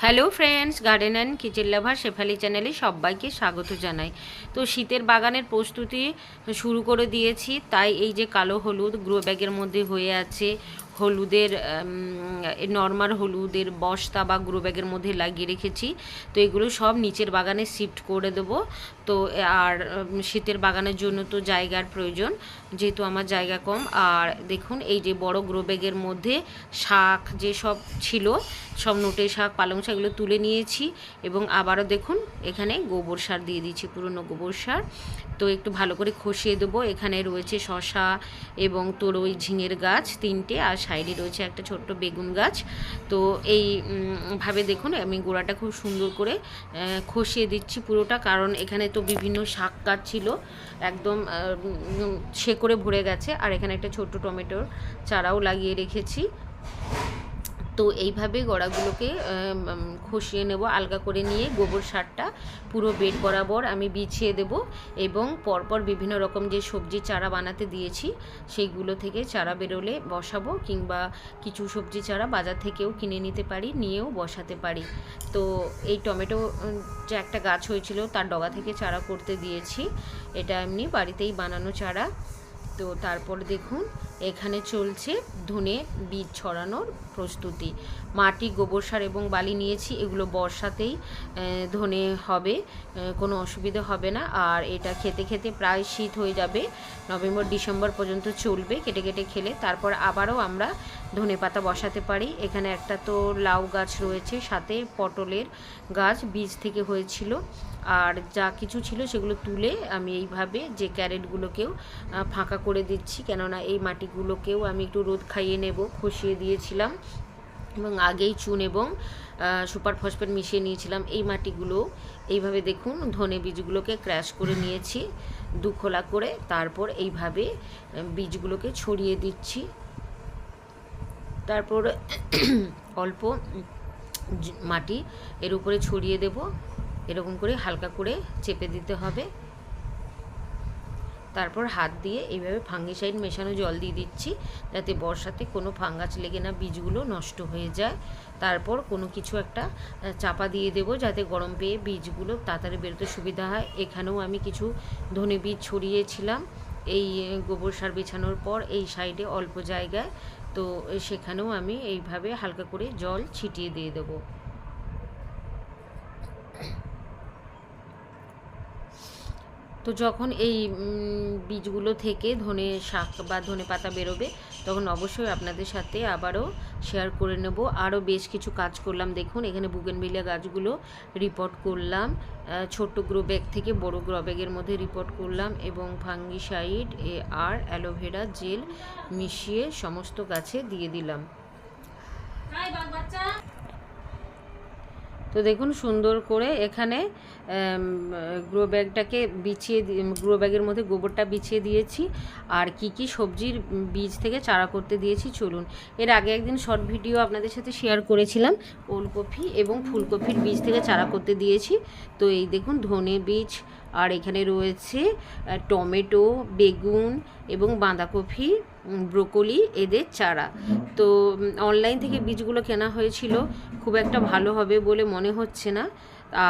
Hello friends, garden and kitchen লাভার শেফালি চ্যানেলে সবাইকে স্বাগত জানাই। তো শীতের বাগানের প্রস্তুতি শুরু করে দিয়েছি, তাই এই যে কালো হলুদ গ্রো ব্যাগের মধ্যে হয়ে আছে, হলুদের নর্মাল হলুদের বস্তা বা গ্রো ব্যাগের মধ্যে লাগিয়ে রেখেছি। তো এগুলো সব নিচের বাগানে শিফট করে দেবো। তো আর শীতের বাগানের জন্য তো জায়গার প্রয়োজন, যেহেতু আমার জায়গা কম। আর দেখুন এই যে বড় গ্রো ব্যাগের মধ্যে শাক যে সব ছিল, সব নোটে শাক, পালং শাক, এগুলো তুলে নিয়েছি। এবং আবারও দেখুন এখানে গোবর সার দিয়ে দিচ্ছি, পুরনো গোবর সার। তো একটু ভালো করে খসিয়ে দেবো। এখানে রয়েছে শসা এবং তরই ঝিঙের গাছ 3টে, আর সাইডে রয়েছে একটা ছোট্ট বেগুন গাছ। তো এই ভাবে দেখুন আমি গোড়াটা খুব সুন্দর করে খসিয়ে দিচ্ছি পুরোটা, কারণ এখানে তো বিভিন্ন শাক গাছ ছিল, একদম শেকড়ে ভরে গেছে। আর এখানে একটা ছোট্ট টমেটোর চারাও লাগিয়ে রেখেছি। তো এইভাবে গোড়াগুলোকে খসিয়ে নেব, আলগা করে নিয়ে গোবর সারটা পুরো বেড বরাবর আমি বিছিয়ে দেব। এবং পরপর বিভিন্ন রকম যে সবজি চারা বানাতে দিয়েছি সেইগুলো থেকে চারা বেরোলে বসাবো, কিংবা কিছু সবজি চারা বাজার থেকেও কিনে নিতে পারি, নিয়েও বসাতে পারি। তো এই টমেটো যে একটা গাছ হয়েছিল তার ডগা থেকে চারা করতে দিয়েছি, এটা এমনি বাড়িতেই বানানো চারা। তো তারপর দেখুন এখানে চলছে ধনে বীজ ছড়ানোর প্রস্তুতি। মাটি, গোবর সার এবং বালি নিয়েছি, এগুলো বর্ষাতেই ধনে হবে, কোনো অসুবিধা হবে না। আর এটা খেতে খেতে প্রায় শীত হয়ে যাবে, নভেম্বর ডিসেম্বর পর্যন্ত চলবে কেটে কেটে খেলে। তারপর আবারও আমরা ধনে পাতা বসাতে পারি। এখানে একটা তো লাউ গাছ রয়েছে, সাথে পটলের গাছ বীজ থেকে হয়েছিল। আর যা কিছু ছিল সেগুলো তুলে আমি এইভাবে যে ক্যারেটগুলোকেও ফাঁকা করে দিচ্ছি, কেননা এই মাটিগুলোকেও আমি একটু রোদ খাইয়ে নেব। খসিয়ে দিয়েছিলাম এবং আগেই চুন এবং সুপার ফসফেট মিশিয়ে নিয়েছিলাম এই মাটিগুলো। এইভাবে দেখুন ধনে বীজগুলোকে ক্র্যাশ করে নিয়েছি দুখোলা করে, তারপর এইভাবে বীজগুলোকে ছড়িয়ে দিচ্ছি। তারপর অল্প মাটি এর উপরে ছড়িয়ে দেব, এরকম করে হালকা করে চেপে দিতে হবে। তারপর হাত দিয়ে এইভাবে ফাঙ্গিসাইড মেশানো জল দিয়ে দিচ্ছি, যাতে বর্ষাতে কোনো ফাঙ্গাস লেগে না বীজগুলো নষ্ট হয়ে যায়। তারপর কোনো কিছু একটা চাপা দিয়ে দেব, যাতে গরম পেয়ে বীজগুলো তাড়াতাড়ি বেরোতে সুবিধা হয়। এখানেও আমি কিছু ধনে বীজ ছড়িয়েছিলাম এই গোবর সার বিছানোর পর এই সাইডে অল্প জায়গায়। তো সেখানেও আমি এইভাবে হালকা করে জল ছিটিয়ে দিয়ে দেবো। তো যখন এই বীজগুলো থেকে ধনে শাক বা ধনে পাতা বেরোবে, তখন অবশ্যই আপনাদের সাথে আবারও শেয়ার করে নেব। আরও বেশ কিছু কাজ করলাম। দেখুন এখানে বুগেনভিলিয়া গাছগুলো রিপোর্ট করলাম, ছোট্ট গ্রো ব্যাগ থেকে বড় গ্রো ব্যাগের মধ্যে রিপোর্ট করলাম, এবং ফাঙ্গিসাইড আর অ্যালোভেরা জেল মিশিয়ে সমস্ত গাছে দিয়ে দিলাম। তো দেখুন সুন্দর করে এখানে গ্রো ব্যাগটাকে গ্রো ব্যাগের মধ্যে গোবরটা বিছিয়ে দিয়েছি। আর কি কি সবজির বীজ থেকে চারা করতে দিয়েছি চলুন। এর আগে একদিন শর্ট ভিডিও আপনাদের সাথে শেয়ার করেছিলাম, ওলকপি এবং ফুলকপির বীজ থেকে চারা করতে দিয়েছি। তো এই দেখুন ধনে বীজ, আর এখানে রয়েছে টমেটো, বেগুন এবং বাঁধাকপি, ব্রোকলি, এদের চারা। তো অনলাইন থেকে বীজগুলো কেনা হয়েছিল, খুব একটা ভালো হবে বলে মনে হচ্ছে না।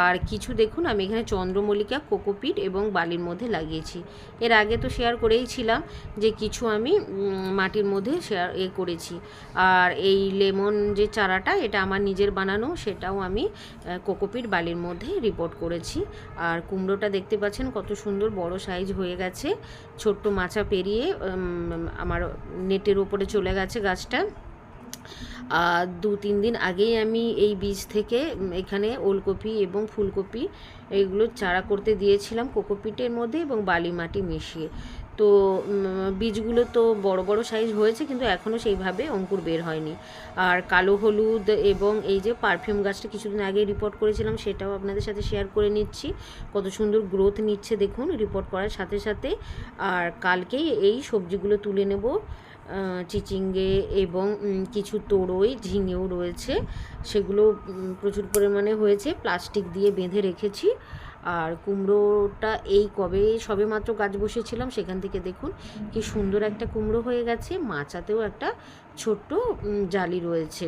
আর কিছু দেখুন আমি এখানে চন্দ্রমল্লিকা, কোকোপিট এবং বালির মধ্যে লাগিয়েছি। এর আগে তো শেয়ার করেইছিলাম যে কিছু আমি মাটির মধ্যে করেছি। আর এই লেমন যে চারাটা, এটা আমার নিজের বানানো, সেটাও আমি কোকোপিট বালির মধ্যে রিপোর্ট করেছি। আর কুমড়োটা দেখতে পাচ্ছেন কত সুন্দর বড় সাইজ হয়ে গেছে, ছোট্ট মাচা পেরিয়ে আমার নেটের ওপরে চলে গেছে গাছটা। 2-3 দিন আগেই আমি এই বীজ থেকে এখানে ওলকপি এবং ফুলকপি এইগুলো চারা করতে দিয়েছিলাম কোকোপিটের মধ্যে এবং বালি মাটি মিশিয়ে। তো বীজগুলো তো বড় বড় সাইজ হয়েছে, কিন্তু এখনও সেইভাবে অঙ্কুর বের হয়নি। আর কালো হলুদ এবং এই যে পারফিউম গাছটা কিছুদিন আগে রিপোর্ট করেছিলাম, সেটাও আপনাদের সাথে শেয়ার করে নিচ্ছি। কত সুন্দর গ্রোথ নিচ্ছে দেখুন রিপোর্ট করার সাথে সাথে। আর কালকেই এই সবজিগুলো তুলে নেব, চিচিঙ্গে এবং কিছু তরই ঝিঙেও রয়েছে, সেগুলো প্রচুর পরিমাণে হয়েছে, প্লাস্টিক দিয়ে বেঁধে রেখেছি। আর কুমড়োটা এই কবে সবে মাত্র গাছ বসেছিলাম, সেখান থেকে দেখুন কি সুন্দর একটা কুমড়ো হয়ে গেছে, মাচাতেও একটা ছোট্ট জালি রয়েছে।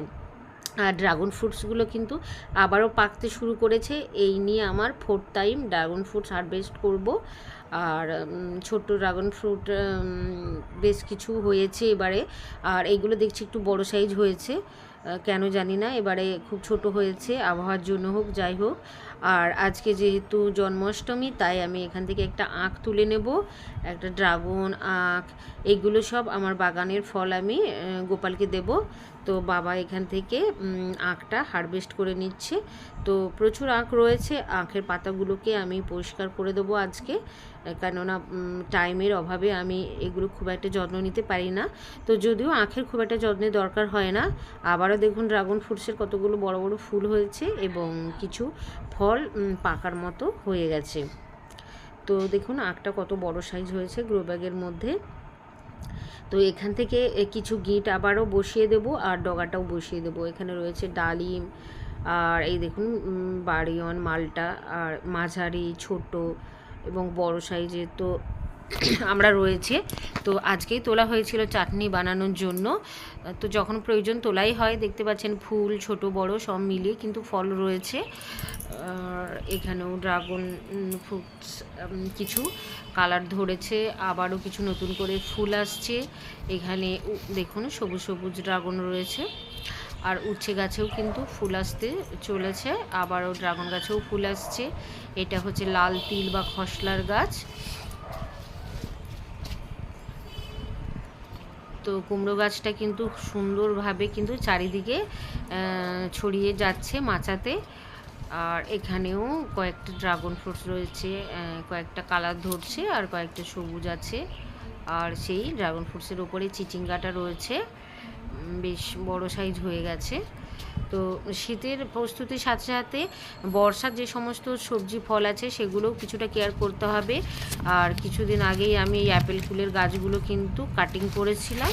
আর ড্রাগন ফ্রুটসগুলো কিন্তু আবারও পাকতে শুরু করেছে। এই নিয়ে আমার 4th time dragon fruits harvest করব। আর ছোট্ট ড্রাগন ফ্রুট বেশ কিছু হয়েছে এবারে। আর এইগুলো দেখছি একটু বড় সাইজ হয়েছে, কেন জানি না, এবারে খুব ছোট হয়েছে, আবহাওয়ার জন্য হোক যাই হোক। আর আজকে যেহেতু জন্মাষ্টমী, তাই আমি এখান থেকে একটা আখ তুলে নেব, একটা ড্রাগন আখ। এগুলো সব আমার বাগানের ফল, আমি গোপালকে দেব। তো বাবা এখান থেকে আখটা হারভেস্ট করে নিচ্ছে। তো প্রচুর আখ রয়েছে, আখের পাতাগুলোকে আমি পরিষ্কার করে দেবো আজকে, কেননা টাইমের অভাবে আমি এগুলো খুব একটা যত্ন নিতে পারি না। তো যদিও আখের খুব একটা যত্নের দরকার হয় না। আবারও দেখুন ড্রাগন ফ্রুটসের কতগুলো বড় বড় ফুল হয়েছে এবং কিছু ফল পাকার মতো হয়ে গেছে। তো দেখুন আখটা কত বড় সাইজ হয়েছে গ্রো ব্যাগের মধ্যে। তো এখান থেকে কিছু গিট আবারও বসিয়ে দেব আর ডগাটাও বসিয়ে দেব। এখানে রয়েছে ডালিম, আর এই দেখুন বাড়িওয়ান মালটা, আর মাঝারি, ছোট এবং বড় সাইজের তো আমরা রয়েছে। তো আজকেই তোলা হয়েছিল চাটনি বানানোর জন্য। তো যখন প্রয়োজন তোলাই হয়। দেখতে পাচ্ছেন ফুল ছোট বড় সব মিলিয়ে কিন্তু ফল রয়েছে। আর এখানেও ড্রাগন ফ্রুটস কিছু কালার ধরেছে, আবারও কিছু নতুন করে ফুল আসছে। এখানে দেখুন সবুজ সবুজ ড্রাগন রয়েছে। আর উচ্ছে গাছেও কিন্তু ফুল আসতে চলেছে, আবারও ড্রাগন গাছেও ফুল আসছে। এটা হচ্ছে লাল তিল বা খসলার গাছ। তো কুমড়ো গাছটা কিন্তু সুন্দরভাবে কিন্তু চারিদিকে ছড়িয়ে যাচ্ছে মাচাতে। আর এখানেও কয়েকটা ড্রাগন ফ্রুটস রয়েছে, কয়েকটা কালার ধরছে আর কয়েকটা সবুজ আছে। আর সেই ড্রাগন ফ্রুটসের ওপরে চিচিঙ্গাটা রয়েছে, বেশ বড় সাইজ হয়ে গেছে। তো শীতের প্রস্তুতির সাথে সাথে বর্ষার যে সমস্ত সবজি ফল আছে সেগুলোও কিছুটা কেয়ার করতে হবে। আর কিছুদিন আগেই আমি এই অ্যাপেল ফুলের গাছগুলো কিন্তু কাটিং করেছিলাম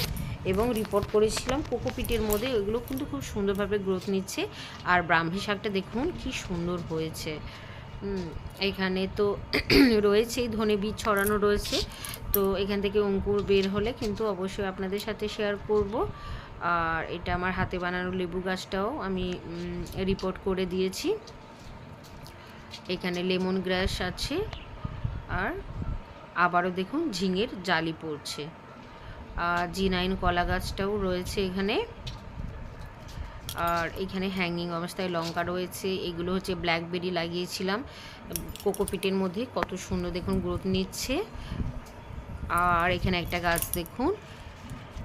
এবং রিপোর্ট করেছিলাম কোকোপিটের মধ্যে। এগুলো কিন্তু খুব সুন্দরভাবে গ্রোথ নিচ্ছে। আর ব্রাহ্মী শাকটা দেখুন কি সুন্দর হয়েছে। এখানে তো রয়েছেই ধনে বীজ ছড়ানো রয়েছে। তো এখান থেকে অঙ্কুর বের হলে কিন্তু অবশ্যই আপনাদের সাথে শেয়ার করব। আর এটা আমার হাতে বানানো লেবু গাছটাও আমি রিপোর্ট করে দিয়েছি। এখানে লেমন গ্রাস আছে। আর আবারও দেখুন ঝিঙের জালি পড়ছে। আর জি9 কলা গাছটাও রয়েছে এখানে। আর এখানে হ্যাঙ্গিং অবস্থায় লঙ্কা রয়েছে। এগুলো হচ্ছে ব্ল্যাকবেরি লাগিয়েছিলাম কোকোপিটের মধ্যে, কত সুন্দর দেখুন গ্রোথ নিচ্ছে। আর এখানে একটা গাছ দেখুন,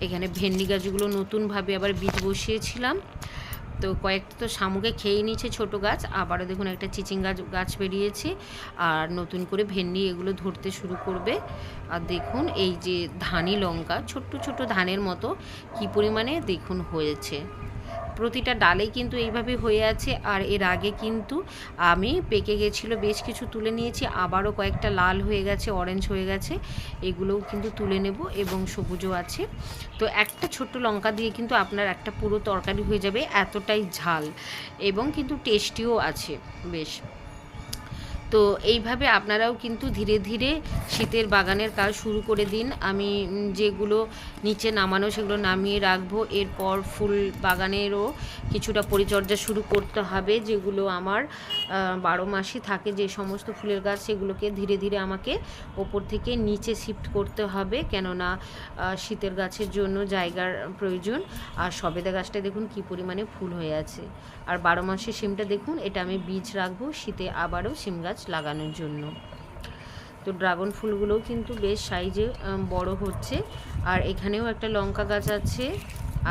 এখানে ভেন্ডি গাছগুলো নতুনভাবে আবার বীজ বসিয়েছিলাম। তো কয়েকটা তো শামুকে খেয়ে নিয়েছে ছোট গাছ, আবারও দেখুন একটা চিচিঙ্গা গাছ বেরিয়েছে। আর নতুন করে ভেন্ডি এগুলো ধরতে শুরু করবে। আর দেখুন এই যে ধানি লঙ্কা, ছোট্ট ছোট ধানের মতো কী পরিমাণে দেখুন হয়েছে। প্রতিটা ডালেই কিন্তু এইভাবে হয়ে আছে। আর এর আগে কিন্তু আমি পেকে গেছিলো বেশ কিছু তুলে নিয়েছি, আবারও কয়েকটা লাল হয়ে গেছে, অরেঞ্জ হয়ে গেছে, এগুলোও কিন্তু তুলে নেব এবং সবুজও আছে। তো একটা ছোট্ট লঙ্কা দিয়ে কিন্তু আপনার একটা পুরো তরকারি হয়ে যাবে, এতটাই ঝাল এবং কিন্তু টেস্টিও আছে বেশ। তো এইভাবে আপনারাও কিন্তু ধীরে ধীরে শীতের বাগানের কাজ শুরু করে দিন। আমি যেগুলো নিচে নামানো সেগুলো নামিয়ে রাখবো। এরপর ফুল বাগানেরও কিছুটা পরিচর্যা শুরু করতে হবে, যেগুলো আমার 12 মাসই থাকে যে সমস্ত ফুলের গাছ, সেগুলোকে ধীরে ধীরে আমাকে ওপর থেকে নিচে শিফট করতে হবে, কেননা শীতের গাছের জন্য জায়গার প্রয়োজন। আর সবেদা গাছটা দেখুন কী পরিমাণে ফুল হয়ে আছে। আর 12 মাসের সিমটা দেখুন, এটা আমি বীজ রাখবো শীতে আবারও সিম গাছ লাগানোর জন্য। তো ড্রাগন ফুলগুলোও কিন্তু বেশ সাইজে বড় হচ্ছে। আর এখানেও একটা লঙ্কা গাছ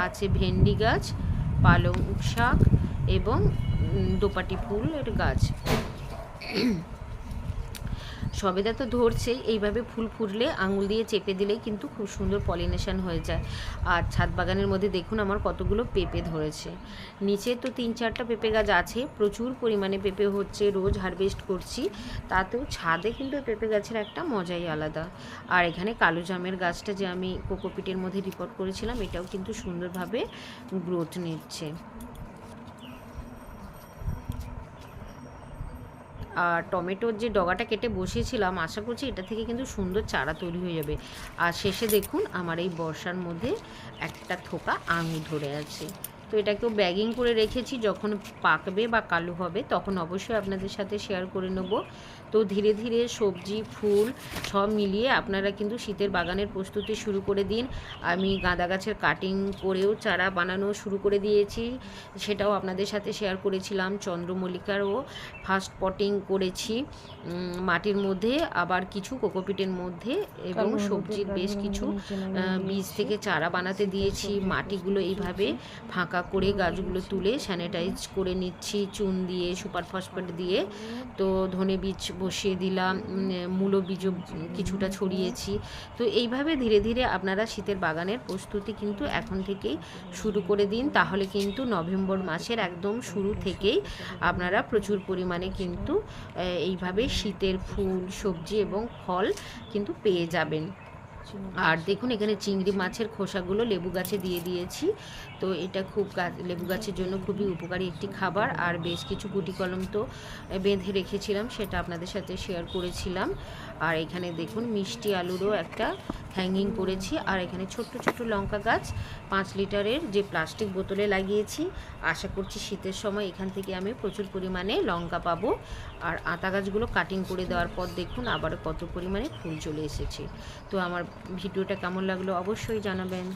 আছে ভেন্ডি গাছ, পালং শাক এবং দোপাটি ফুলের গাছ। সবেদা তো ধরছেই, এইভাবে ফুল ফুটলে আঙুল দিয়ে চেপে দিলেই কিন্তু খুব সুন্দর পলিনেশন হয়ে যায়। আর ছাদ বাগানের মধ্যে দেখুন আমার কতগুলো পেঁপে ধরেছে। নিচে তো 3-4টা পেঁপে গাছ আছে, প্রচুর পরিমাণে পেঁপে হচ্ছে, রোজ হারভেস্ট করছি। তাতেও ছাদে কিন্তু পেঁপে গাছের একটা মজাই আলাদা। আর এখানে কালো জামের গাছটা যে আমি কোকোপিটের মধ্যে রিপোর্ট করেছিলাম, এটাও কিন্তু সুন্দরভাবে গ্রোথ নিচ্ছে। আর টমেটোর যে ডগাটা কেটে বসিয়েছিলাম, আশা করছি এটা থেকে কিন্তু সুন্দর চারা তৈরি হয়ে যাবে। আর শেষে দেখুন আমার এই বর্ষার মধ্যে একটা থোকা আঙুর ধরে আছে। তো তো এটাকেও ব্যাগিং করে রেখেছি, যখন পাকবে বা কালো হবে তখন অবশ্যই আপনাদের সাথে শেয়ার করে নেব। তো ধীরে ধীরে সবজি ফুল সব মিলিয়ে আপনারা কিন্তু শীতের বাগানের প্রস্তুতি শুরু করে দিন। আমি গাঁদা গাছের কাটিং করেও চারা বানানো শুরু করে দিয়েছি, সেটাও আপনাদের সাথে শেয়ার করেছিলাম। চন্দ্রমল্লিকারও ফার্স্ট পটিং করেছি মাটির মধ্যে, আবার কিছু কোকোপিটের মধ্যে, এবং সবজির বেশ কিছু বীজ থেকে চারা বানাতে দিয়েছি। মাটিগুলো এইভাবে ফাঁকা করে গাছগুলো তুলে স্যানিটাইজ করে নিচ্ছি চুন দিয়ে, সুপার ফসফেট দিয়ে। তো ধনে বীজ বসিয়ে দিলাম, মূলো বীজও কিছুটা ছড়িয়েছি। তো এইভাবে ধীরে ধীরে আপনারা শীতের বাগানের প্রস্তুতি কিন্তু এখন থেকেই শুরু করে দিন, তাহলে কিন্তু নভেম্বর মাসের একদম শুরু থেকেই আপনারা প্রচুর পরিমাণে কিন্তু এইভাবে শীতের ফুল সবজি এবং ফল কিন্তু পেয়ে যাবেন। আর দেখুন এখানে চিংড়ি মাছের খোসাগুলো লেবু গাছে দিয়ে দিয়েছি। তো এটা খুব লেবু গাছের জন্য খুবই উপকারী একটি খাবার। আর বেশ কিছু গুটি কলম তো বেঁধে রেখেছিলাম, সেটা আপনাদের সাথে শেয়ার করেছিলাম। আর এখানে দেখুন মিষ্টি আলুরও একটা হ্যাঙ্গিং করেছি। আর এখানে ছোট্ট ছোট্ট লঙ্কা গাছ 5 লিটারের যে প্লাস্টিক বোতলে লাগিয়েছি। আশা করছি শীতের সময় এখান থেকে আমি প্রচুর পরিমাণে লঙ্কা পাবো। আর আতা গাছগুলো কাটিং করে দেওয়ার পর দেখুন আবার কত পরিমাণে ফুল চলে এসেছে। তো আমার ভিডিওটা কেমন লাগলো অবশ্যই জানাবেন।